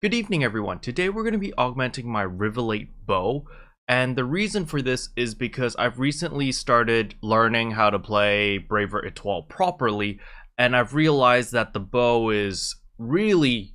Good evening, everyone. Today we're going to be augmenting my Rivalate Bow, and the reason for this is because I've recently started learning how to play Braver Etoile properly, and I've realized that the bow is really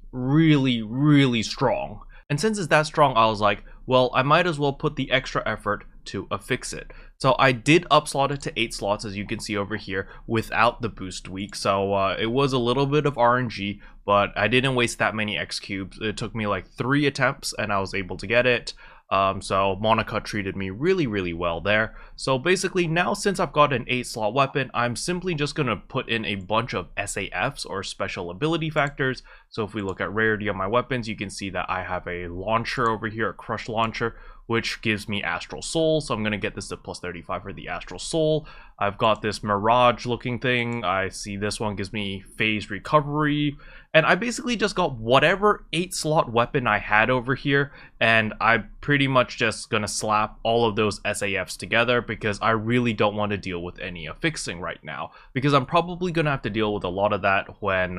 strong. And since it's that strong, I was like, well, I might as well put the extra effort to affix it. So I did upslot it to 8 slots, as you can see over here, without the boost tweak. So it was a little bit of RNG, but I didn't waste that many X cubes. It took me like 3 attempts and I was able to get it. So Monica treated me really well there. So basically now, since I've got an 8 slot weapon, I'm simply just going to put in a bunch of SAFs, or special ability factors. So if we look at rarity on my weapons, you can see that I have a launcher over here, a crush launcher, which gives me Astral Soul. So I'm going to get this to plus 35 for the Astral Soul. I've got this Mirage looking thing. I see this one gives me Phase Recovery. And I basically just got whatever 8 slot weapon I had over here, and I'm pretty much just gonna slap all of those SAFs together because I really don't want to deal with any affixing right now, because I'm probably gonna have to deal with a lot of that when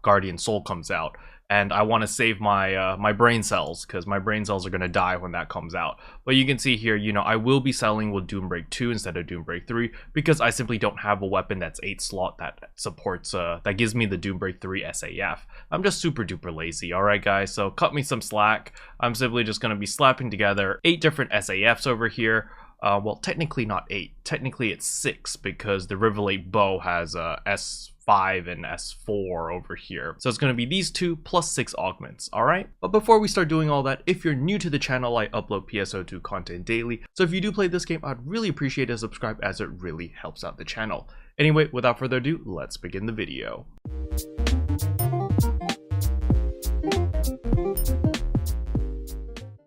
Guardian Soul comes out. And I want to save my my brain cells, because my brain cells are going to die when that comes out. But you can see here, you know, I will be selling with Doombreak 2 instead of Doombreak 3, because I simply don't have a weapon that's 8 slot that supports, that gives me the Doombreak 3 SAF. I'm just super duper lazy, alright guys, so cut me some slack. I'm simply just going to be slapping together 8 different SAFs over here. Well, technically not 8, technically it's 6, because the Rivalate Bow has S5 and S4 over here. So it's going to be these 2 plus 6 augments, alright? But before we start doing all that, if you're new to the channel, I upload PSO2 content daily. So if you do play this game, I'd really appreciate a subscribe, as it really helps out the channel. Anyway, without further ado, let's begin the video.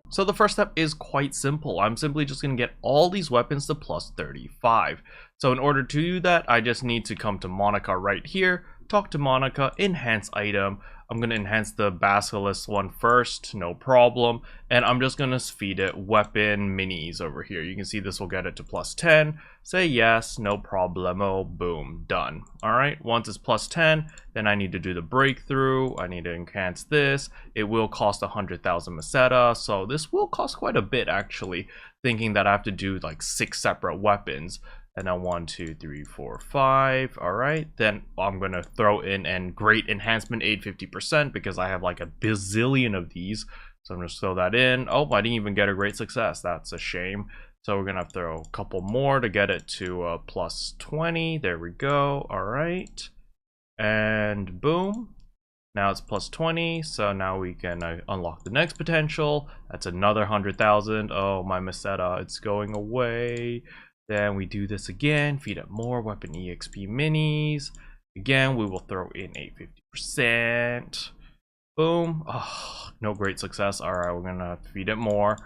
So the first step is quite simple. I'm simply just going to get all these weapons to plus 35. So in order to do that, I just need to come to Monica right here, talk to Monica, enhance item. I'm going to enhance the Basilisk one first, no problem. And I'm just going to feed it weapon minis over here. You can see this will get it to plus 10. Say yes, no problemo, boom, done. All right, once it's plus 10, then I need to do the breakthrough. I need to enhance this. It will cost 100,000 Meseta, so this will cost quite a bit actually, thinking that I have to do like 6 separate weapons. And then 1, 2, 3, 4, 5. All right, then I'm gonna throw in and great enhancement aid 50%, because I have like a bazillion of these. So I'm gonna throw that in. Oh, I didn't even get a great success. That's a shame. So we're gonna have to throw a couple more to get it to plus 20. There we go. All right, and boom. Now it's plus 20. So now we can unlock the next potential. That's another 100,000. Oh, my Meseta, it's going away. Then we do this again, feed up more weapon EXP minis. Again, we will throw in a 50%. Boom. Oh, no great success. All right, we're gonna feed it more.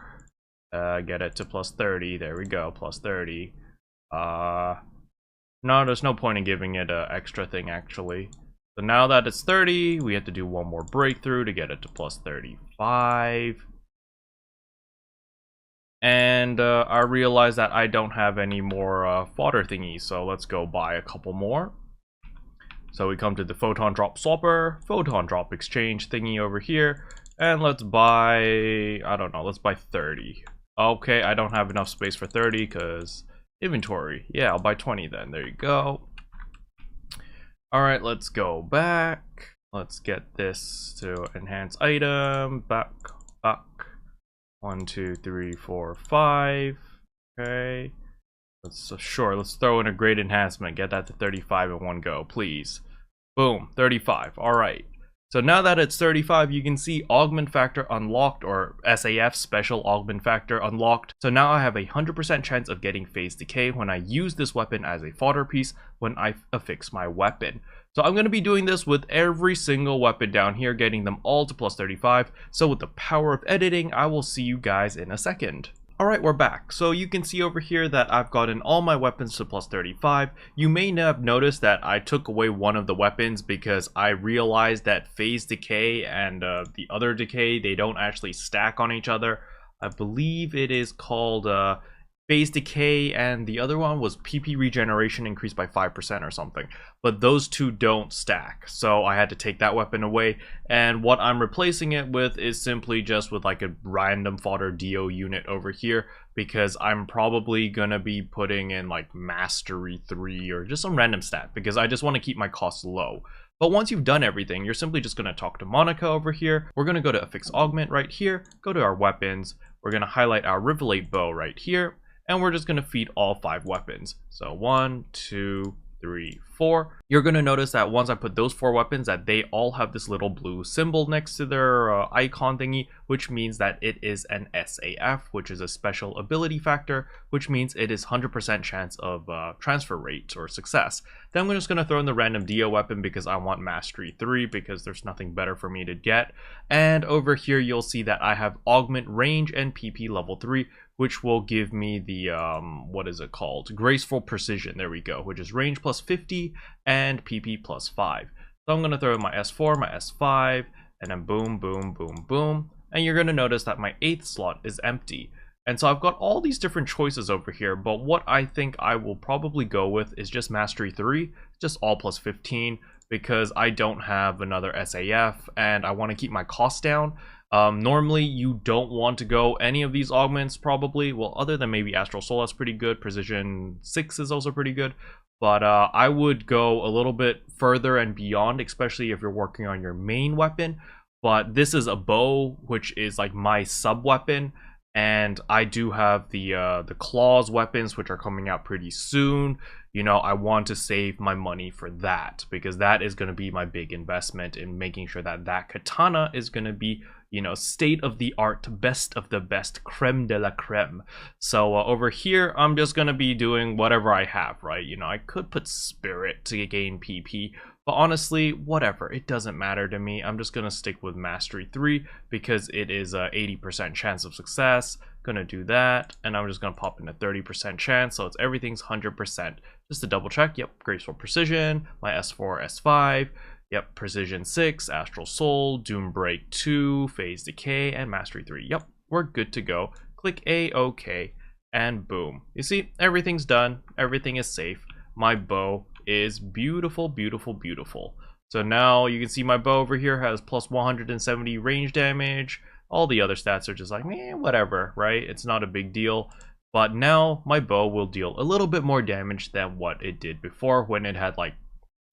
Get it to plus 30. There we go, plus 30. No, there's no point in giving it an extra thing actually. So now that it's 30, we have to do one more breakthrough to get it to plus 35. And I realized that I don't have any more fodder thingies, so let's go buy a couple more. So we come to the photon drop swapper, photon drop exchange thingy over here, and let's buy, I don't know, let's buy 30. Okay, I don't have enough space for 30 because inventory. Yeah, I'll buy 20 then. There you go. All right, let's go back. Let's get this to enhance item, back. 1, 2, 3, 4, 5. Okay. Let's throw in a great enhancement. Get that to 35 in one go, please. Boom, 35. All right. So now that it's 35, you can see augment factor unlocked, or SAF special augment factor unlocked. So now I have a 100% chance of getting phase decay when I use this weapon as a fodder piece when I affix my weapon. So I'm going to be doing this with every single weapon down here, getting them all to plus 35. So with the power of editing, I will see you guys in a second. Alright, we're back. So you can see over here that I've gotten all my weapons to plus 35. You may have noticed that I took away one of the weapons because I realized that phase decay and the other decay, they don't actually stack on each other. I believe it is called phase decay, and the other one was PP regeneration increased by 5% or something. But those two don't stack, so I had to take that weapon away. And what I'm replacing it with is simply just with like a random fodder DO unit over here, because I'm probably gonna be putting in like Mastery 3 or just some random stat, because I just want to keep my costs low. But once you've done everything, you're simply just going to talk to Monica over here. We're going to go to Affix Augment right here, go to our weapons. We're going to highlight our Rivalate Bow right here, and we're just going to feed all 5 weapons. So 1, 2, 3, 4. You're going to notice that once I put those 4 weapons, that they all have this little blue symbol next to their icon thingy, which means that it is an SAF, which is a special ability factor, which means it is 100% chance of transfer rate or success. Then I'm just going to throw in the random Dio weapon because I want Mastery 3, because there's nothing better for me to get. And over here you'll see that I have Augment Range and PP level 3, which will give me the, what is it called? Graceful Precision, there we go, which is range plus 50 and PP plus 5. So I'm going to throw in my S4, my S5, and then boom, boom, boom, boom. And you're going to notice that my 8th slot is empty. And so I've got all these different choices over here, but what I think I will probably go with is just Mastery 3, just all plus 15, because I don't have another SAF, and I want to keep my costs down. Normally, you don't want to go any of these augments, probably. Well, other than maybe Astral Soul, that's pretty good. Precision 6 is also pretty good. But I would go a little bit further and beyond, especially if you're working on your main weapon. But this is a bow, which is like my sub-weapon. And I do have the claws weapons, which are coming out pretty soon. You know, I want to save my money for that, because that is going to be my big investment in making sure that that katana is going to be, you know, state of the art, best of the best, creme de la creme. So over here, I'm just going to be doing whatever I have, right? You know, I could put Spirit to gain PP, but honestly, whatever, it doesn't matter to me. I'm just going to stick with Mastery 3 because it is a 80% chance of success. Gonna do that, and I'm just gonna pop in a 30% chance, so it's everything's 100%. Just to double check, yep, Graceful Precision, my S4, S5, yep, Precision 6, Astral Soul, Doom Break 2, Phase Decay, and Mastery 3. Yep, we're good to go. Click A-OK, and boom. You see, everything's done, everything is safe. My bow is beautiful, beautiful, beautiful. So now you can see my bow over here has plus 170 range damage. All the other stats are just like, whatever, right? It's not a big deal. But now my bow will deal a little bit more damage than what it did before when it had like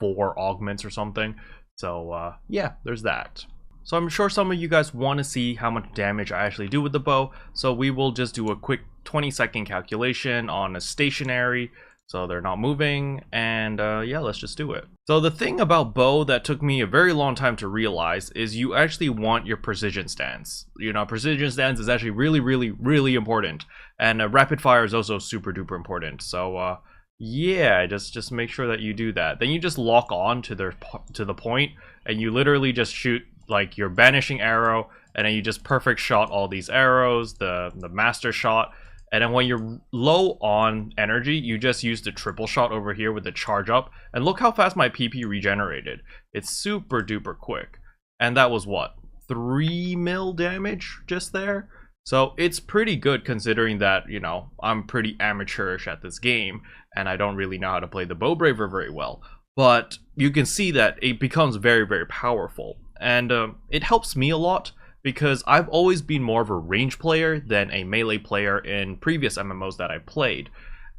4 augments or something. So yeah, there's that. So I'm sure some of you guys want to see how much damage I actually do with the bow. So we will just do a quick 20-second calculation on a stationary. So they're not moving, and yeah, let's just do it. So the thing about bow that took me a very long time to realize is you actually want your precision stance. You know, precision stance is actually really, really, really important. And rapid fire is also super duper important. So yeah, just make sure that you do that. Then you just lock on to the point, and you literally just shoot like your banishing arrow, and then you just perfect shot all these arrows, the master shot. And then when you're low on energy, you just use the triple shot over here with the charge up. And look how fast my PP regenerated. It's super duper quick. And that was what? 3 mil damage just there? So it's pretty good considering that, you know, I'm pretty amateurish at this game. And I don't really know how to play the Bow Braver very well. But you can see that it becomes very, very powerful. And it helps me a lot, because I've always been more of a range player than a melee player in previous MMOs that I played.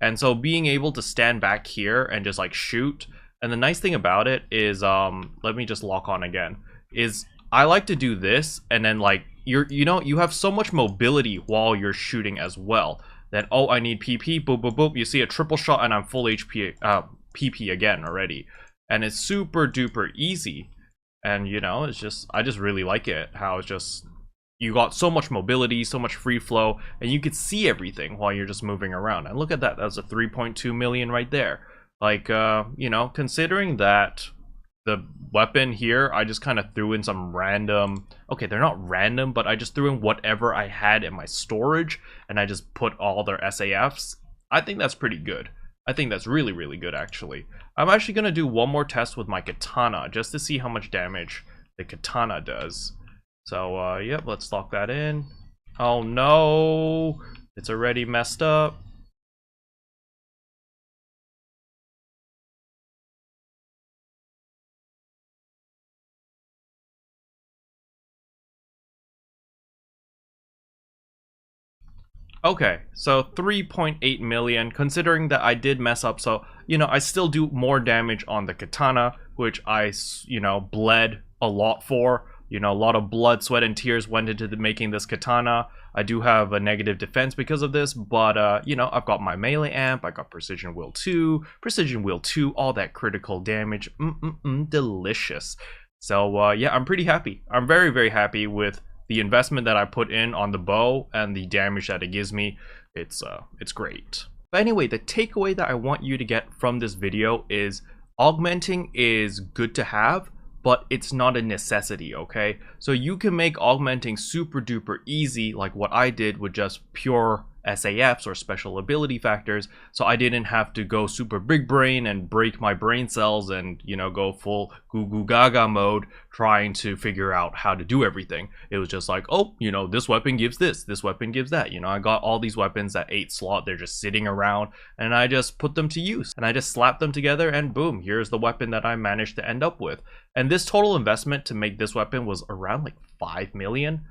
And so being able to stand back here and just like shoot, and the nice thing about it is, let me just lock on again, is I like to do this, and then like, you have so much mobility while you're shooting as well, that, oh, I need PP, boop, boop, boop, you see a triple shot and I'm full HP, PP again already. And it's super duper easy. And, you know, it's just, I just really like it, how it's just, you got so much mobility, so much free flow, and you could see everything while you're just moving around. And look at that, that's a 3.2 million right there. Like, you know, considering that the weapon here, I just kind of threw in some random, okay, they're not random, but I just threw in whatever I had in my storage, and I just put all their SAFs. I think that's pretty good. I think that's really, really good, actually. I'm actually going to do one more test with my katana, just to see how much damage the katana does. So, yep, let's lock that in. Oh, no! It's already messed up. Okay, so 3.8 million, considering that I did mess up, so, you know, I still do more damage on the katana, which I, you know, bled a lot for. You know, a lot of blood, sweat, and tears went into making this katana. I do have a negative defense because of this, but, you know, I've got my melee amp, I got Precision Will 2, all that critical damage, delicious. So, yeah, I'm pretty happy. I'm very, very happy with the investment that I put in on the bow and the damage that it gives me. It's great. But anyway, the takeaway that I want you to get from this video is augmenting is good to have, but it's not a necessity, okay? So you can make augmenting super duper easy, like what I did with just pure SAFs or special ability factors, so I didn't have to go super big brain and break my brain cells and, you know, go full goo goo gaga mode trying to figure out how to do everything. It was just like, oh, you know, this weapon gives this weapon gives that. You know, I got all these weapons at 8 slot, they're just sitting around, and I just put them to use. And I just slapped them together and boom, here's the weapon that I managed to end up with. And this total investment to make this weapon was around like 5 million.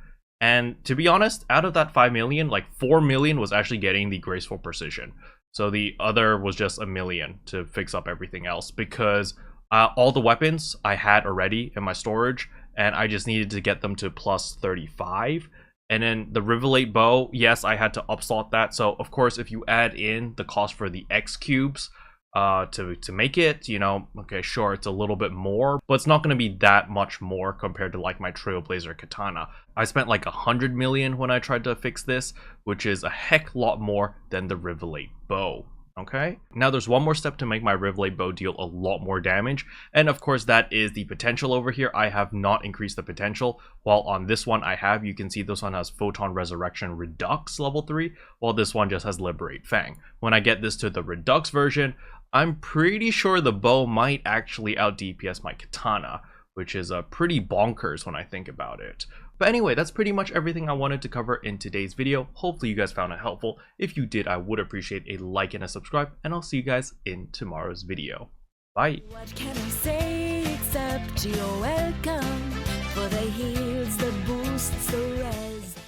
And to be honest, out of that 5 million, like 4 million was actually getting the graceful precision. So the other was just a million to fix up everything else, because all the weapons I had already in my storage, and I just needed to get them to plus 35. And then the Rivalate Bow, yes, I had to upslot that. So of course, if you add in the cost for the X cubes, to make it, you know, okay, sure, it's a little bit more, but it's not going to be that much more compared to like my Trailblazer katana. I spent like 100 million when I tried to fix this, which is a heck lot more than the Rivalate Bow. Okay, now there's one more step to make my Rivalate Bow deal a lot more damage, and of course that is the potential over here. I have not increased the potential, while on this one I have. You can see this one has Photon Resurrection Redux level 3, while this one just has Liberate Fang. When I get this to the Redux version, I'm pretty sure the bow might actually out DPS my katana, which is pretty bonkers when I think about it. But anyway, that's pretty much everything I wanted to cover in today's video. Hopefully you guys found it helpful. If you did, I would appreciate a like and a subscribe, and I'll see you guys in tomorrow's video. Bye. What can I say except you're welcome for the heals that boosts the res.